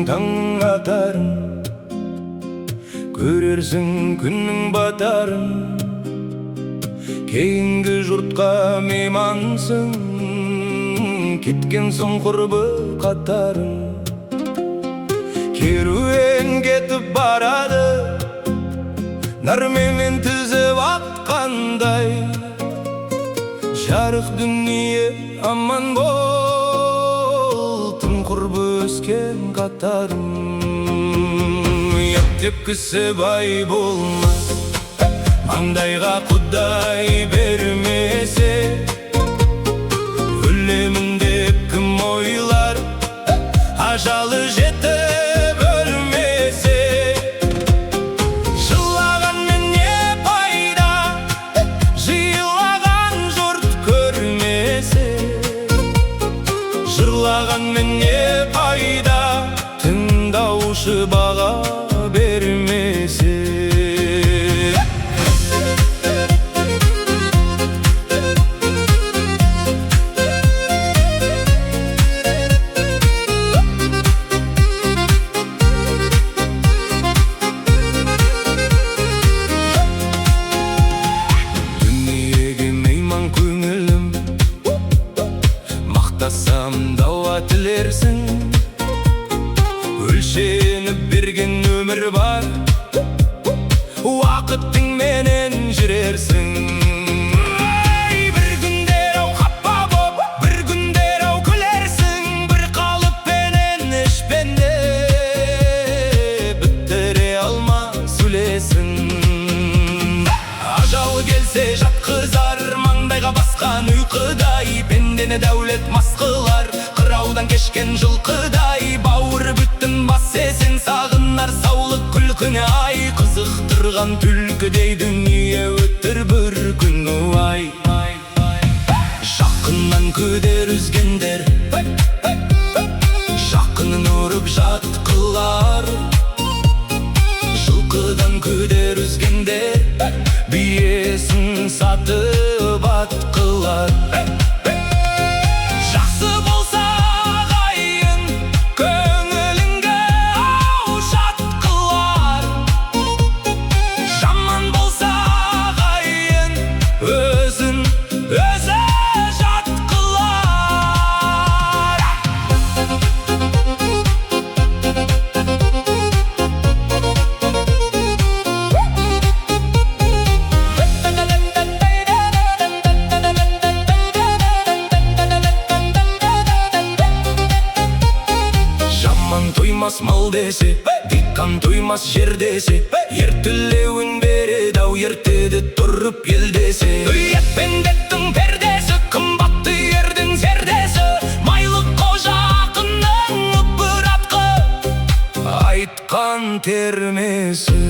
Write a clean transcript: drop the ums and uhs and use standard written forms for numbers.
таң атарын, көрерсің күннің батарын. Кейінгі жұртқа меймансың, кеткен соң құрбы қатарың. Керуен кетіп барады, нәрменмен тізіп атқандай. Жарық дүние аман бол, тым құрбы өскен қатарым. Ептеп кісі бай болмас, маңдайға құдай бермесе. Өлемін деп кім ойлар, ажалы жетіп өлмесе. Жылағанмен не пайда, жиылаған жұрт көрмесе. Жырлағанмен не пайда, тыңдаушы баға бермесе. Мақтасам дауа тілерсің, өлшеніп берген өмір бар, уақыттың менен жүрерсің. Бір күндер ау қапа боп, бір күндер ау күлерсің. Бір қалыппенен ішпенде біттіре алмас үлесің. Ажал келсе жатқызар, маңдайға басқан ұйқыдай. Пендені дәулет мас қылар, қыраудан кешкен жылқыдай. Бауыр бүттін бас сесін, сағынар саулық күлкіне ай. Қызықтырған түлкідей дүние өттір бір күн ай. Жақыннан күдер үзгендер, жақынын ұрып жат қылар. Жылқыдан күдер үзгендер, биесін сатып ат қылар. Жақсы болса ағайын, көңіліңді шат қылар. Жаман болса ағайын, өзін өзі жат қылар. Тоймас мал десе, диқан тоймас жер десе. Ертілеуін береді ау, ертеді тұрып ел десе. Ет пен беттің пердесі, қымбатты ердің зердесі. Майлық қожа ақынның ұпыр атқы, айтқан термесі.